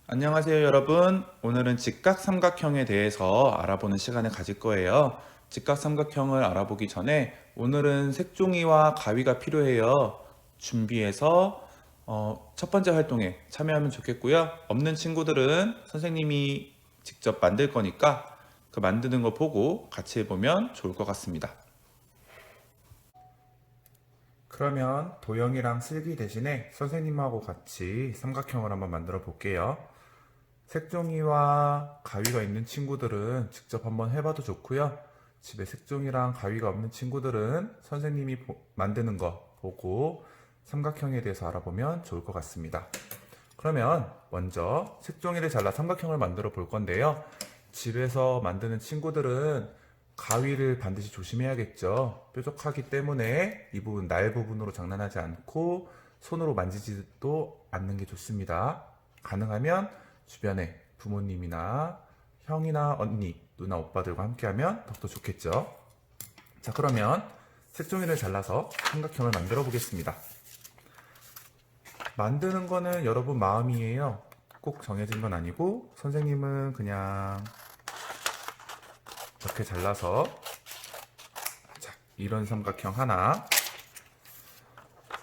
안녕하세요, 여러분. 오늘은 직각삼각형에 대해서 알아보는 시간을 가질 거예요. 직각삼각형을 알아보기 전에 오늘은 색종이와 가위가 필요해요. 준비해서 첫 번째 활동에 참여하면 좋겠고요. 없는 친구들은 선생님이 직접 만들 거니까 그 만드는 거 보고 같이 해보면 좋을 것 같습니다. 그러면 도형이랑 슬기 대신에 선생님하고 같이 삼각형을 한번 만들어 볼게요. 색종이와 가위가 있는 친구들은 직접 한번 해봐도 좋고요. 집에 색종이랑 가위가 없는 친구들은 선생님이 만드는 거 보고 삼각형에 대해서 알아보면 좋을 것 같습니다. 그러면 먼저 색종이를 잘라 삼각형을 만들어 볼 건데요. 집에서 만드는 친구들은 가위를 반드시 조심해야겠죠. 뾰족하기 때문에 이 부분, 날 부분으로 장난하지 않고 손으로 만지지도 않는 게 좋습니다. 가능하면 주변에 부모님이나 형이나 언니, 누나, 오빠들과 함께하면 더욱더 좋겠죠. 자, 그러면 색종이를 잘라서 삼각형을 만들어 보겠습니다. 만드는 거는 여러분 마음이에요. 꼭 정해진 건 아니고 선생님은 그냥 이렇게 잘라서 자, 이런 삼각형 하나,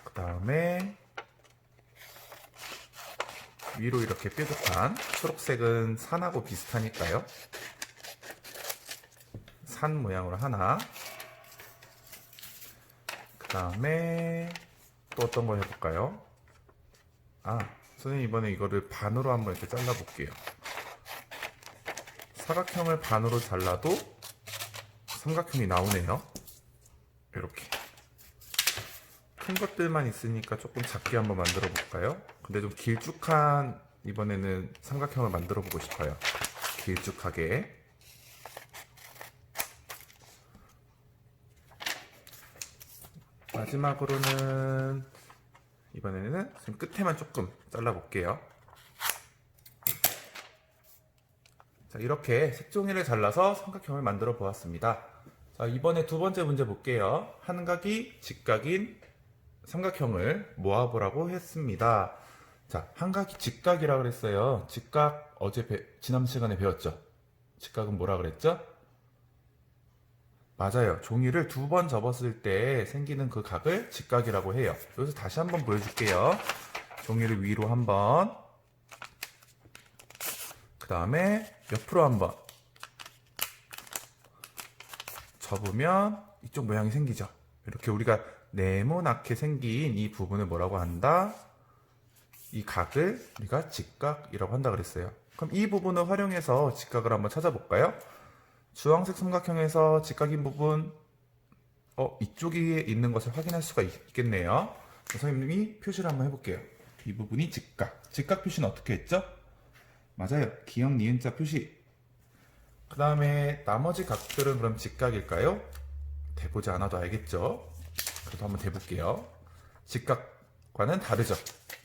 그 다음에 위로 이렇게 뾰족한 초록색은 산하고 비슷하니까요. 산 모양으로 하나, 그 다음에 또 어떤 걸 해볼까요? 선생님 이번에 이거를 반으로 한번 이렇게 잘라볼게요. 사각형을 반으로 잘라도 삼각형이 나오네요. 이렇게 큰 것들만 있으니까 조금 작게 한번 만들어 볼까요? 근데 좀 길쭉한 이번에는 삼각형을 만들어 보고 싶어요. 길쭉하게. 마지막으로는 이번에는 끝에만 조금 잘라 볼게요. 자, 이렇게 색종이를 잘라서 삼각형을 만들어 보았습니다. 자, 이번에 두 번째 문제 볼게요. 한각이 직각인 삼각형을 모아보라고 했습니다. 자, 한각이 직각이라고 그랬어요. 직각 지난 시간에 배웠죠? 직각은 뭐라 그랬죠? 맞아요. 종이를 두 번 접었을 때 생기는 그 각을 직각이라고 해요. 여기서 다시 한번 보여줄게요. 종이를 위로 한번, 그 다음에 옆으로 한번 접으면 이쪽 모양이 생기죠. 이렇게 우리가 네모나게 생긴 이 부분을 뭐라고 한다? 이 각을 우리가 직각이라고 한다 그랬어요. 그럼 이 부분을 활용해서 직각을 한번 찾아볼까요? 주황색 삼각형에서 직각인 부분, 이쪽에 있는 것을 확인할 수가 있겠네요. 선생님이 표시를 한번 해볼게요. 이 부분이 직각. 직각 표시는 어떻게 했죠? 맞아요. 기역 니은자 표시. 그 다음에 나머지 각들은 그럼 직각일까요? 대보지 않아도 알겠죠? 그래도 한번 대볼게요. 직각과는 다르죠?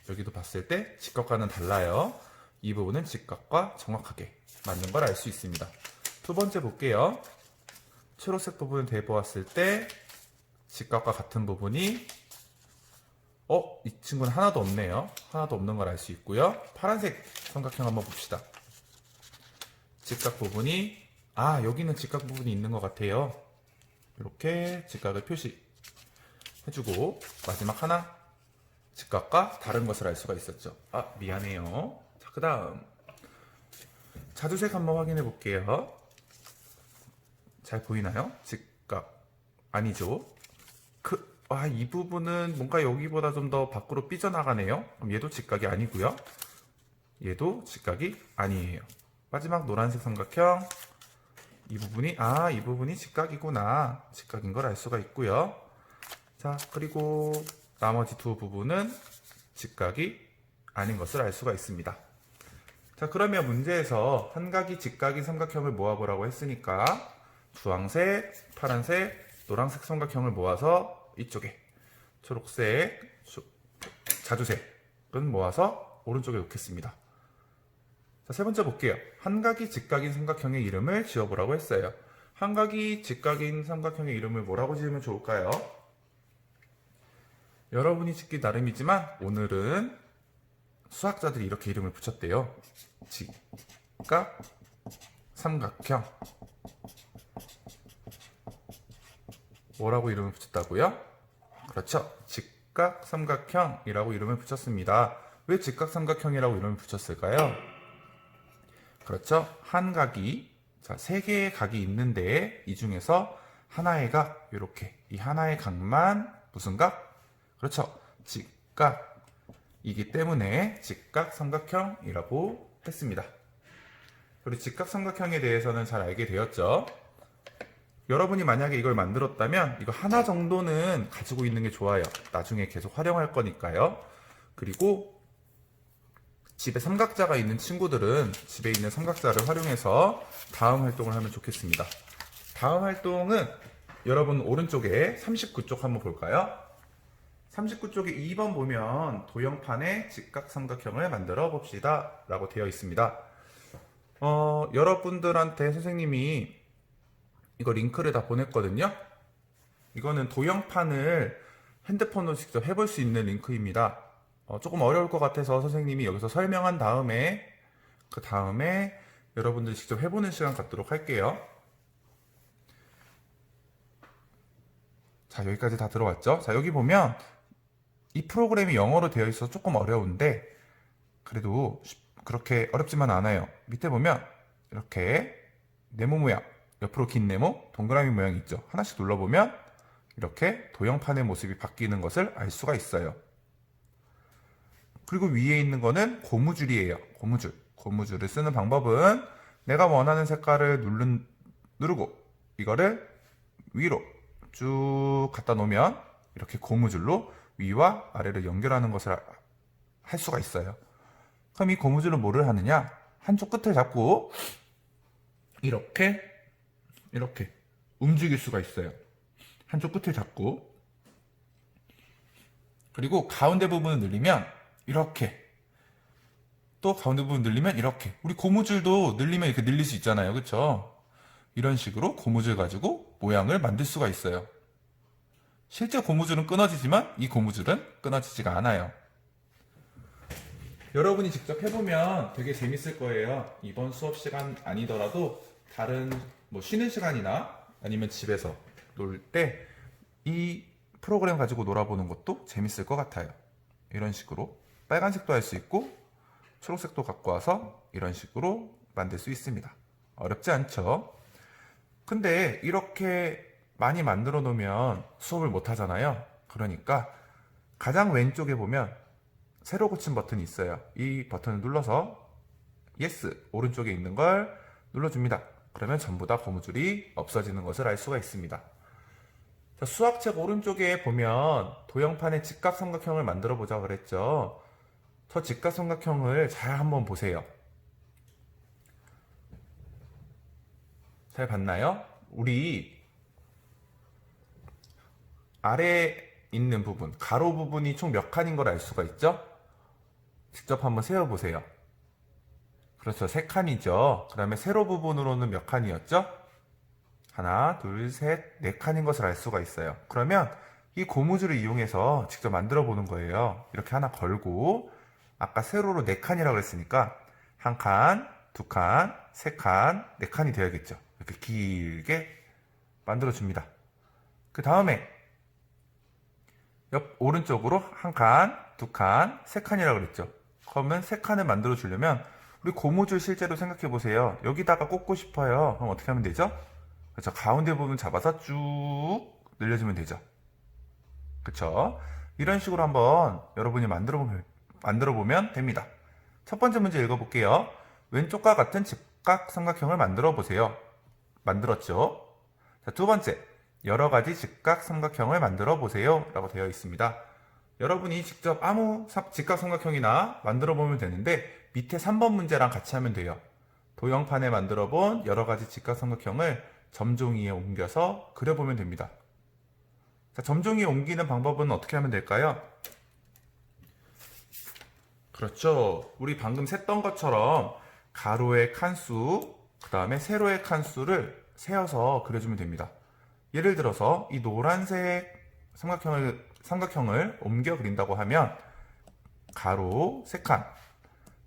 여기도 봤을 때 직각과는 달라요. 이 부분은 직각과 정확하게 맞는 걸 알 수 있습니다. 두 번째 볼게요. 초록색 부분을 대보았을 때 직각과 같은 부분이 이 친구는 하나도 없네요. 하나도 없는 걸 알 수 있고요. 파란색 삼각형 한번 봅시다. 직각 부분이 여기는 직각 부분이 있는 것 같아요. 이렇게 직각을 표시해주고 마지막 하나 직각과 다른 것을 알 수가 있었죠. 미안해요. 자, 그 다음 자주색 한번 확인해 볼게요. 잘 보이나요? 직각 아니죠? 이 부분은 뭔가 여기보다 좀 더 밖으로 삐져나가네요. 그럼 얘도 직각이 아니고요. 얘도 직각이 아니에요. 마지막 노란색 삼각형 이 부분이 직각이구나. 직각인 걸 알 수가 있고요. 자, 그리고 나머지 두 부분은 직각이 아닌 것을 알 수가 있습니다. 자, 그러면 문제에서 한각이 직각인 삼각형을 모아보라고 했으니까 주황색, 파란색, 노란색 삼각형을 모아서 이쪽에 초록색, 자주색은 모아서 오른쪽에 놓겠습니다. 자, 세 번째 볼게요. 한각이 직각인 삼각형의 이름을 지어보라고 했어요. 한각이 직각인 삼각형의 이름을 뭐라고 지으면 좋을까요? 여러분이 짓기 나름이지만 오늘은 수학자들이 이렇게 이름을 붙였대요. 직각 삼각형. 뭐라고 이름을 붙였다고요? 그렇죠. 직각 삼각형이라고 이름을 붙였습니다. 왜 직각 삼각형이라고 이름을 붙였을까요? 그렇죠. 한 각이, 자, 세 개의 각이 있는데 이 중에서 하나의 각, 이렇게 이 하나의 각만 무슨 각? 그렇죠. 직각이기 때문에 직각 삼각형이라고 했습니다. 우리 직각 삼각형에 대해서는 잘 알게 되었죠. 여러분이 만약에 이걸 만들었다면 이거 하나 정도는 가지고 있는 게 좋아요. 나중에 계속 활용할 거니까요. 그리고 집에 삼각자가 있는 친구들은 집에 있는 삼각자를 활용해서 다음 활동을 하면 좋겠습니다. 다음 활동은 여러분 오른쪽에 39쪽 한번 볼까요? 39쪽에 2번 보면 도형판의 직각 삼각형을 만들어 봅시다 라고 되어 있습니다. 여러분들한테 선생님이 이거 링크를 다 보냈거든요. 이거는 도형판을 핸드폰으로 직접 해볼 수 있는 링크입니다. 조금 어려울 것 같아서 선생님이 여기서 설명한 다음에 그 다음에 여러분들이 직접 해보는 시간 갖도록 할게요. 자, 여기까지 다 들어왔죠? 자, 여기 보면 이 프로그램이 영어로 되어 있어서 조금 어려운데 그래도 그렇게 어렵지만 않아요. 밑에 보면 이렇게 네모 모양, 옆으로 긴 네모, 동그라미 모양이 있죠. 하나씩 눌러보면 이렇게 도형판의 모습이 바뀌는 것을 알 수가 있어요. 그리고 위에 있는 거는 고무줄이에요. 고무줄. 고무줄을 쓰는 방법은 내가 원하는 색깔을 누르고 이거를 위로 쭉 갖다 놓으면 이렇게 고무줄로 위와 아래를 연결하는 것을 할 수가 있어요. 그럼 이 고무줄은 뭐를 하느냐? 한쪽 끝을 잡고 이렇게 움직일 수가 있어요. 한쪽 끝을 잡고 그리고 가운데 부분을 늘리면 이렇게 또 가운데 부분 늘리면 이렇게 우리 고무줄도 늘리면 이렇게 늘릴 수 있잖아요. 그쵸? 이런 식으로 고무줄 가지고 모양을 만들 수가 있어요. 실제 고무줄은 끊어지지만 이 고무줄은 끊어지지가 않아요. 여러분이 직접 해보면 되게 재밌을 거예요. 이번 수업 시간 아니더라도 다른 쉬는 시간이나 아니면 집에서 놀 때 이 프로그램 가지고 놀아보는 것도 재밌을 것 같아요. 이런 식으로 빨간색도 할 수 있고 초록색도 갖고 와서 이런 식으로 만들 수 있습니다. 어렵지 않죠? 근데 이렇게 많이 만들어 놓으면 수업을 못 하잖아요. 그러니까 가장 왼쪽에 보면 새로 고침 버튼이 있어요. 이 버튼을 눌러서 yes, 오른쪽에 있는 걸 눌러줍니다. 그러면 전부 다 고무줄이 없어지는 것을 알 수가 있습니다. 자, 수학책 오른쪽에 보면 도형판의 직각삼각형을 만들어 보자 그랬죠. 저 직각삼각형을 잘 한번 보세요. 잘 봤나요? 우리 아래에 있는 부분, 가로 부분이 총 몇 칸인 걸 알 수가 있죠? 직접 한번 세어보세요. 그렇죠. 3칸이죠. 그 다음에 세로 부분으로는 몇 칸이었죠? 하나, 둘, 셋, 4칸인 것을 알 수가 있어요. 그러면 이 고무줄을 이용해서 직접 만들어 보는 거예요. 이렇게 하나 걸고 아까 세로로 4칸이라고 했으니까 1칸, 2칸, 3칸, 4칸이 되어야겠죠. 이렇게 길게 만들어 줍니다. 그 다음에 옆 오른쪽으로 1칸, 2칸, 3칸이라고 그랬죠. 그러면 3칸을 만들어 주려면 우리 고무줄 실제로 생각해 보세요. 여기다가 꽂고 싶어요. 그럼 어떻게 하면 되죠? 그렇죠. 가운데 부분 잡아서 쭉 늘려주면 되죠. 그렇죠. 이런 식으로 한번 여러분이 만들어 보면 됩니다. 첫 번째 문제 읽어볼게요. 왼쪽과 같은 직각삼각형을 만들어 보세요. 만들었죠? 자, 두 번째, 여러 가지 직각삼각형을 만들어 보세요 라고 되어 있습니다. 여러분이 직접 아무 직각삼각형이나 만들어 보면 되는데 밑에 3번 문제랑 같이 하면 돼요. 도형판에 만들어 본 여러 가지 직각삼각형을 점종이에 옮겨서 그려보면 됩니다. 자, 점종이에 옮기는 방법은 어떻게 하면 될까요? 그렇죠. 우리 방금 셌던 것처럼 가로의 칸수, 그 다음에 세로의 칸수를 세어서 그려주면 됩니다. 예를 들어서 이 노란색 삼각형을 옮겨 그린다고 하면 가로 3칸,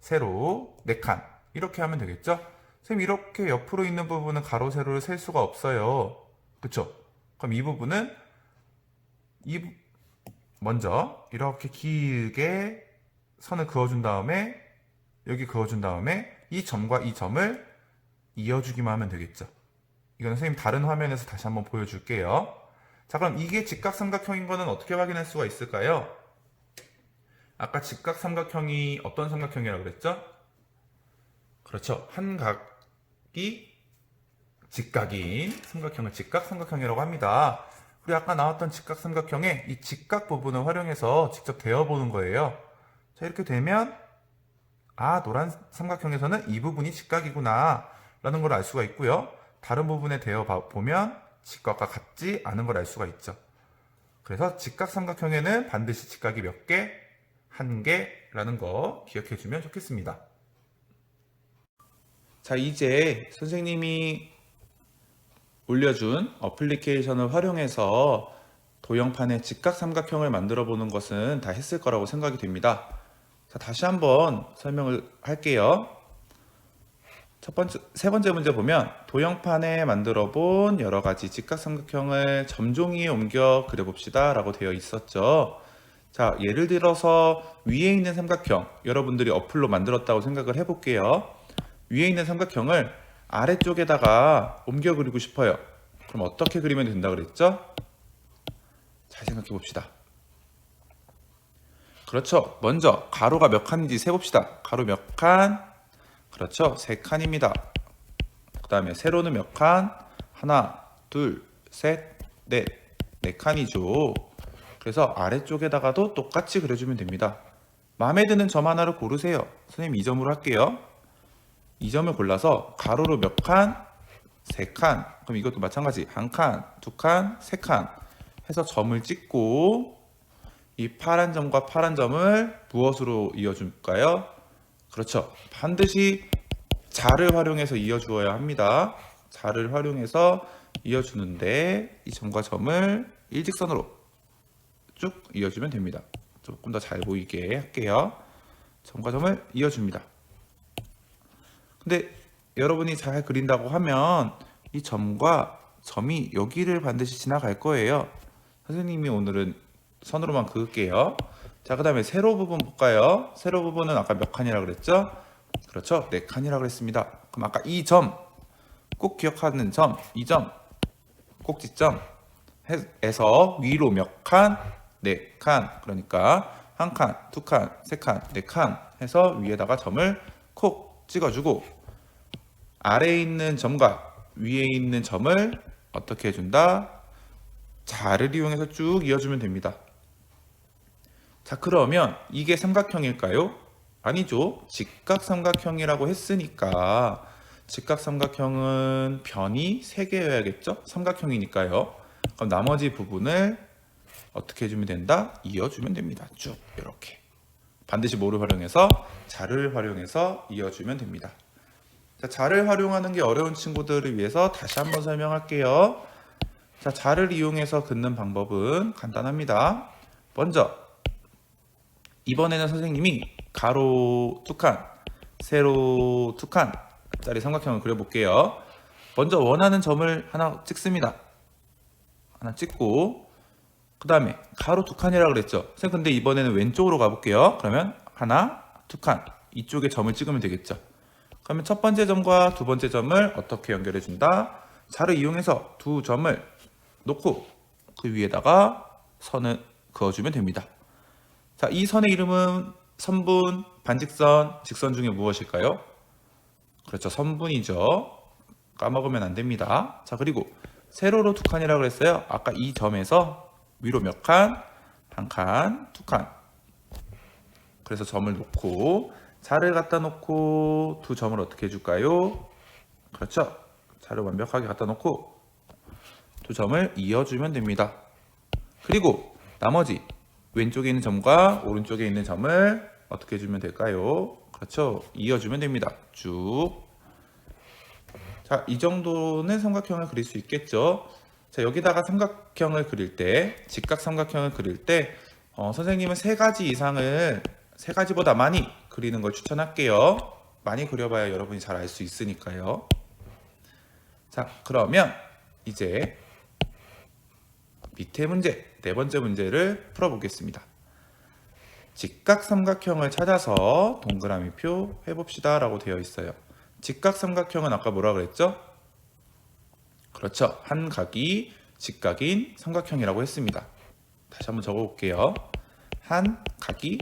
세로 4칸 이렇게 하면 되겠죠? 선생님 이렇게 옆으로 있는 부분은 가로 세로를 셀 수가 없어요. 그쵸? 그럼 이 부분은 먼저 이렇게 길게 선을 그어준 다음에 여기 그어준 다음에 이 점과 이 점을 이어주기만 하면 되겠죠. 이거는 선생님 다른 화면에서 다시 한번 보여줄게요. 자, 그럼 이게 직각삼각형인 거는 어떻게 확인할 수가 있을까요? 아까 직각삼각형이 어떤 삼각형이라고 그랬죠? 그렇죠. 한 각이 직각인 삼각형을 직각삼각형이라고 합니다. 우리 아까 나왔던 직각삼각형의 이 직각 부분을 활용해서 직접 대어보는 거예요. 자, 이렇게 되면 노란 삼각형에서는 이 부분이 직각이구나 라는 걸 알 수가 있고요. 다른 부분에 대어 보면 직각과 같지 않은 걸 알 수가 있죠. 그래서 직각삼각형에는 반드시 직각이 몇 개? 한 개라는 거 기억해 주면 좋겠습니다. 자, 이제 선생님이 올려준 어플리케이션을 활용해서 도형판의 직각삼각형을 만들어 보는 것은 다 했을 거라고 생각이 됩니다. 자, 다시 한번 설명을 할게요. 세 번째 문제 보면 도형판에 만들어 본 여러 가지 직각삼각형을 점종이에 옮겨 그려봅시다 라고 되어 있었죠. 자, 예를 들어서 위에 있는 삼각형 여러분들이 어플로 만들었다고 생각을 해볼게요. 위에 있는 삼각형을 아래쪽에다가 옮겨 그리고 싶어요. 그럼 어떻게 그리면 된다 그랬죠? 잘 생각해 봅시다. 그렇죠. 먼저 가로가 몇 칸인지 세봅시다. 가로 몇 칸? 그렇죠. 3칸입니다. 그 다음에 세로는 몇 칸? 하나, 둘, 셋, 넷. 4칸이죠. 그래서 아래쪽에다가도 똑같이 그려주면 됩니다. 마음에 드는 점 하나를 고르세요. 선생님 이 점으로 할게요. 이 점을 골라서 가로로 몇 칸? 3칸. 그럼 이것도 마찬가지. 1칸, 2칸, 3칸 해서 점을 찍고 이 파란 점과 파란 점을 무엇으로 이어줄까요? 그렇죠. 반드시 자를 활용해서 이어주어야 합니다. 자를 활용해서 이어주는데 이 점과 점을 일직선으로 쭉 이어주면 됩니다. 조금 더 잘 보이게 할게요. 점과 점을 이어줍니다. 근데 여러분이 잘 그린다고 하면 이 점과 점이 여기를 반드시 지나갈 거예요. 선생님이 오늘은 선으로만 그을게요. 자, 그 다음에 세로 부분 볼까요? 세로 부분은 아까 몇 칸이라고 그랬죠? 그렇죠. 4칸이라고 그랬습니다. 그럼 아까 이 점, 꼭 기억하는 점, 이 점, 꼭지점 에서 위로 몇 칸? 4칸. 그러니까 1칸, 2칸, 3칸, 4칸 해서 위에다가 점을 콕 찍어주고 아래에 있는 점과 위에 있는 점을 어떻게 해준다? 자를 이용해서 쭉 이어주면 됩니다. 자, 그러면 이게 삼각형일까요? 아니죠. 직각삼각형이라고 했으니까 직각삼각형은 변이 3개여야겠죠? 삼각형이니까요. 그럼 나머지 부분을 어떻게 해주면 된다? 이어주면 됩니다. 쭉 이렇게. 반드시 뭐를 활용해서? 자를 활용해서 이어주면 됩니다. 자, 자를 활용하는 게 어려운 친구들을 위해서 다시 한번 설명할게요. 자, 자를 이용해서 긋는 방법은 간단합니다. 먼저 이번에는 선생님이 가로 2칸, 세로 2칸 짜리 삼각형을 그려볼게요. 먼저 원하는 점을 하나 찍습니다. 하나 찍고 그 다음에 가로 2칸이라고 그랬죠. 선생님 근데 이번에는 왼쪽으로 가볼게요. 그러면 하나, 2칸 이쪽에 점을 찍으면 되겠죠. 그러면 첫 번째 점과 두 번째 점을 어떻게 연결해 준다? 자를 이용해서 두 점을 놓고 그 위에다가 선을 그어주면 됩니다. 자, 이 선의 이름은 선분, 반직선, 직선 중에 무엇일까요? 그렇죠. 선분이죠. 까먹으면 안 됩니다. 자, 그리고 세로로 2칸이라고 그랬어요. 아까 이 점에서 위로 몇 칸? 1칸, 2칸. 그래서 점을 놓고 자를 갖다 놓고 두 점을 어떻게 해줄까요? 그렇죠. 자를 완벽하게 갖다 놓고 두 점을 이어주면 됩니다. 그리고 나머지 왼쪽에 있는 점과 오른쪽에 있는 점을 어떻게 해주면 될까요? 그렇죠. 이어주면 됩니다. 쭉. 자, 이 정도는 삼각형을 그릴 수 있겠죠. 자, 여기다가 삼각형을 그릴 때, 직각삼각형을 그릴 때 선생님은 3가지 이상을 3가지보다 많이 그리는 걸 추천할게요. 많이 그려봐야 여러분이 잘 알 수 있으니까요. 자, 그러면 이제 밑에 문제, 네 번째 문제를 풀어보겠습니다. 직각삼각형을 찾아서 동그라미표 해봅시다 라고 되어 있어요. 직각삼각형은 아까 뭐라 그랬죠? 그렇죠. 한 각이 직각인 삼각형이라고 했습니다. 다시 한번 적어볼게요. 한 각이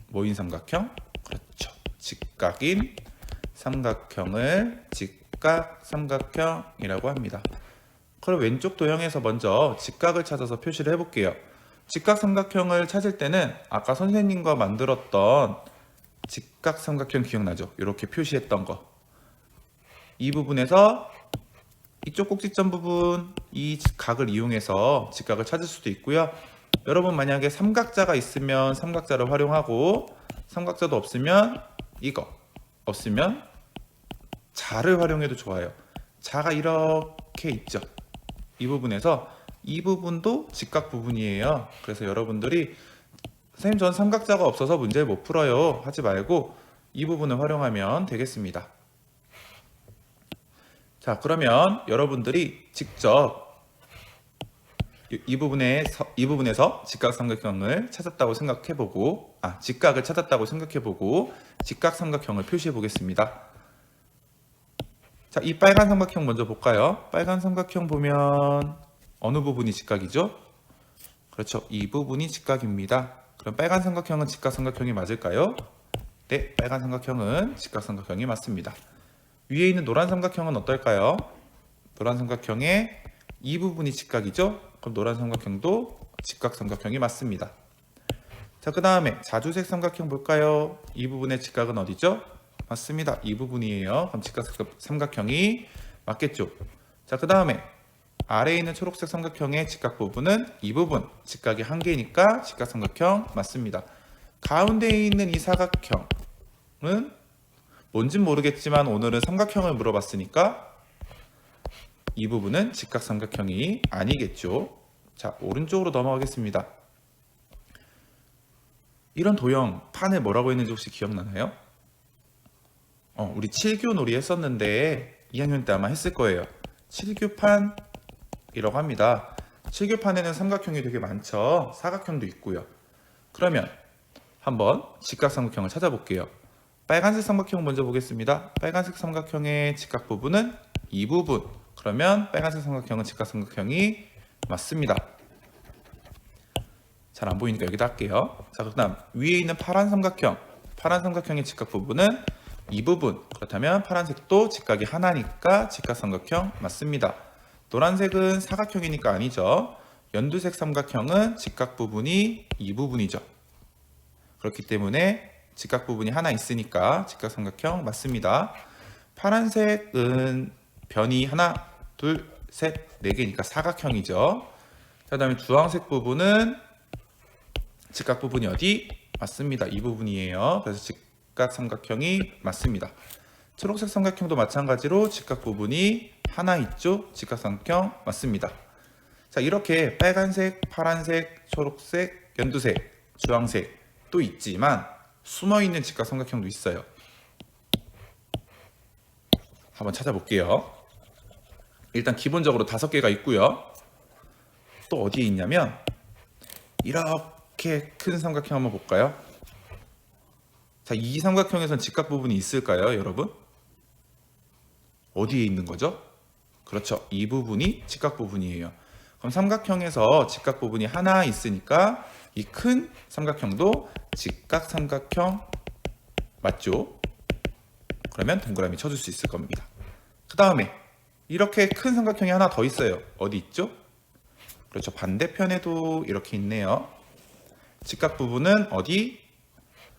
뭐인 삼각형? 그렇죠. 직각인 삼각형을 직각삼각형이라고 합니다. 그럼 왼쪽 도형에서 먼저 직각을 찾아서 표시를 해볼게요. 직각삼각형을 찾을 때는 아까 선생님과 만들었던 직각삼각형 기억나죠? 이렇게 표시했던 거. 이 부분에서 이쪽 꼭지점 부분, 이 각을 이용해서 직각을 찾을 수도 있고요. 여러분 만약에 삼각자가 있으면 삼각자를 활용하고, 삼각자도 없으면 이거, 없으면 자를 활용해도 좋아요. 자가 이렇게 있죠. 이 부분에서 이 부분도 직각 부분이에요. 그래서 여러분들이 선생님 전 삼각자가 없어서 문제를 못 풀어요 하지 말고 이 부분을 활용하면 되겠습니다. 자, 그러면 여러분들이 직접 이 부분에서 직각삼각형을 찾았다고 생각해보고, 직각을 찾았다고 생각해보고 직각삼각형을 표시해 보겠습니다. 자, 이 빨간 삼각형 먼저 볼까요? 빨간 삼각형 보면 어느 부분이 직각이죠? 그렇죠. 이 부분이 직각입니다. 그럼 빨간 삼각형은 직각삼각형이 맞을까요? 네, 빨간 삼각형은 직각삼각형이 맞습니다. 위에 있는 노란 삼각형은 어떨까요? 노란 삼각형의 이 부분이 직각이죠? 그럼 노란 삼각형도 직각삼각형이 맞습니다. 자, 그 다음에 자주색 삼각형 볼까요? 이 부분의 직각은 어디죠? 맞습니다. 이 부분이에요. 그럼 직각삼각형이 맞겠죠? 자, 그 다음에 아래에 있는 초록색 삼각형의 직각 부분은 이 부분, 직각이 한 개니까 직각삼각형 맞습니다. 가운데에 있는 이 사각형은 뭔진 모르겠지만 오늘은 삼각형을 물어봤으니까 이 부분은 직각삼각형이 아니겠죠. 자, 오른쪽으로 넘어가겠습니다. 이런 도형, 판을 뭐라고 했는지 혹시 기억나나요? 우리 7교 놀이 했었는데 2학년 때 아마 했을 거예요. 7교판이라고 합니다. 7교판에는 삼각형이 되게 많죠. 사각형도 있고요. 그러면 한번 직각삼각형을 찾아볼게요. 빨간색 삼각형 먼저 보겠습니다. 빨간색 삼각형의 직각 부분은 이 부분. 그러면 빨간색 삼각형은 직각삼각형이 맞습니다. 잘 안 보이니까 여기다 할게요. 자, 그 다음 위에 있는 파란 삼각형. 파란 삼각형의 직각 부분은 이 부분. 그렇다면 파란색도 직각이 하나니까 직각삼각형 맞습니다. 노란색은 사각형이니까 아니죠. 연두색 삼각형은 직각 부분이 이 부분이죠. 그렇기 때문에 직각 부분이 하나 있으니까 직각삼각형 맞습니다. 파란색은 변이 하나, 둘, 셋, 네 개니까 사각형이죠. 그 다음에 주황색 부분은 직각 부분이 어디? 맞습니다. 이 부분이에요. 그래서 직각삼각형이 맞습니다. 초록색 삼각형도 마찬가지로 직각 부분이 하나 있죠. 직각삼각형 맞습니다. 자, 이렇게 빨간색, 파란색, 초록색, 연두색, 주황색 또 있지만 숨어있는 직각삼각형도 있어요. 한번 찾아볼게요. 일단 기본적으로 5개가 있고요. 또 어디에 있냐면 이렇게 큰 삼각형 한번 볼까요? 자, 이 삼각형에선 직각 부분이 있을까요, 여러분? 어디에 있는 거죠? 그렇죠. 이 부분이 직각 부분이에요. 그럼 삼각형에서 직각 부분이 하나 있으니까 이 큰 삼각형도 직각삼각형 맞죠? 그러면 동그라미 쳐줄 수 있을 겁니다. 그 다음에 이렇게 큰 삼각형이 하나 더 있어요. 어디 있죠? 그렇죠. 반대편에도 이렇게 있네요. 직각 부분은 어디?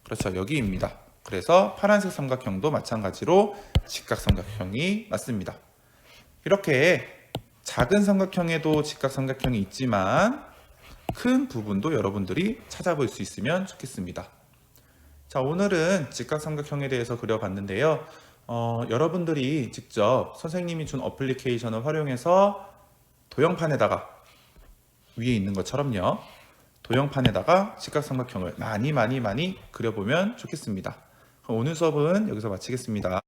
그렇죠. 여기입니다. 그래서 파란색 삼각형도 마찬가지로 직각삼각형이 맞습니다. 이렇게 작은 삼각형에도 직각삼각형이 있지만 큰 부분도 여러분들이 찾아볼 수 있으면 좋겠습니다. 자, 오늘은 직각삼각형에 대해서 그려봤는데요. 여러분들이 직접 선생님이 준 어플리케이션을 활용해서 도형판에다가 위에 있는 것처럼요. 도형판에다가 직각삼각형을 많이 그려보면 좋겠습니다. 그럼 오늘 수업은 여기서 마치겠습니다.